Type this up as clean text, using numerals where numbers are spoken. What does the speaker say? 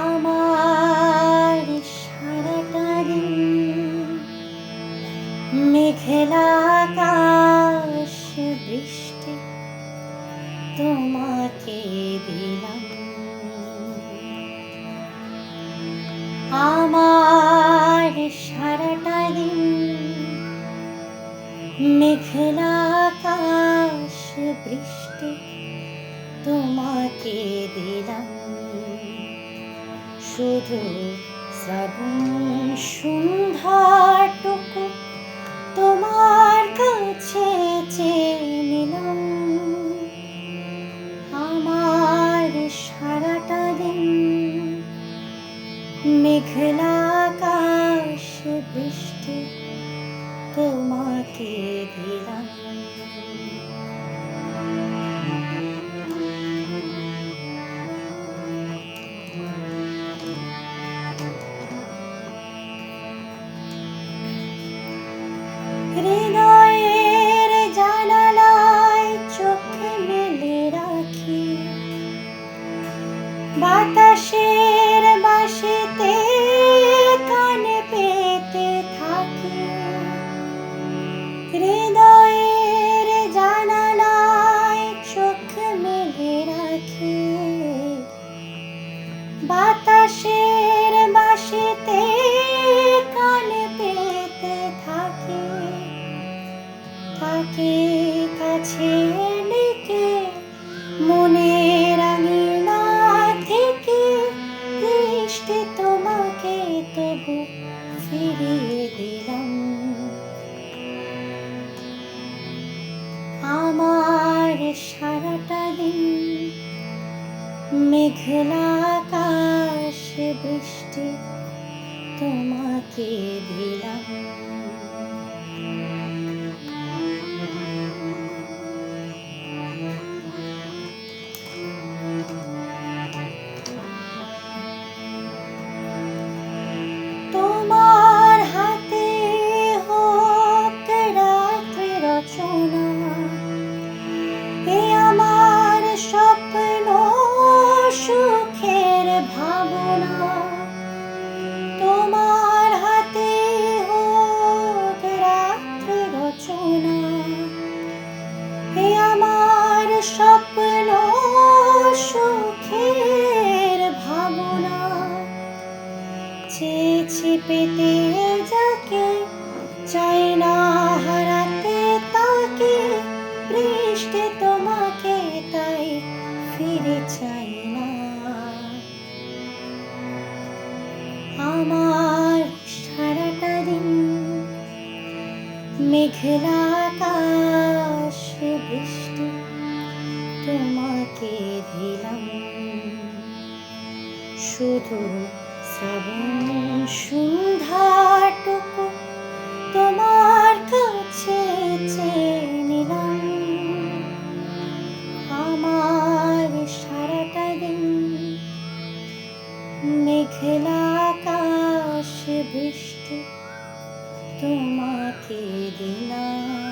আমার সারাটা দিন মেঘলা আকাশ বৃষ্টি তোমাকে দিলাম। আমার সারাটা দিন মেঘলা আকাশ বৃষ্টি তোমাকে দিলাম। শুধু শ্রাবণ সন্ধ্যাটুকু তোমার কাছে চেয়ে নিলাম। আমার সারাটা দিন মেঘলা আকাশ বৃষ্টি তোমাকে দিলাম। হৃদয়ের জানালায় চোখ মেলে রাখি, বাতাসের বাঁশিতে কান পেতে থাকি। হৃদয়ের জানালায় চোখ মেলে রাখি, বাতাসের বাঁশিতে কান পেতে থাকি। তাকে কাছে ডেকে মনের আঙিনা থেকে দৃষ্টি তোমাকে তবু ফিরিয়ে দিলাম। আমার সারাটা দিন মেঘলা আকাশ বৃষ্টি তোমাকে দিলাম। তোমার হাতে হোক রাত্রি রচনা, এ আমার স্বপ্ন সুখের ভাবনা। তোমার হাতে হোক রাত্রি রচনা, এ আমার স্বপ্ন সুখের ভাবনা। চেয়েছি পেতে যাকে, চাই না হারাতে তাকে, বৃষ্টি তোমাকে তাই ফিরে চাই না। আমার সারাটা দিন মেঘলা আকাশ বৃষ্টি তোমাকে দিলাম। শুধু শ্রাবণ সন্ধ্যাটুকু তোমার কাছে চেয়ে নিলাম। আমার সারাটা দিন মেঘলা আকাশ বৃষ্টি তোমাকে দিলাম।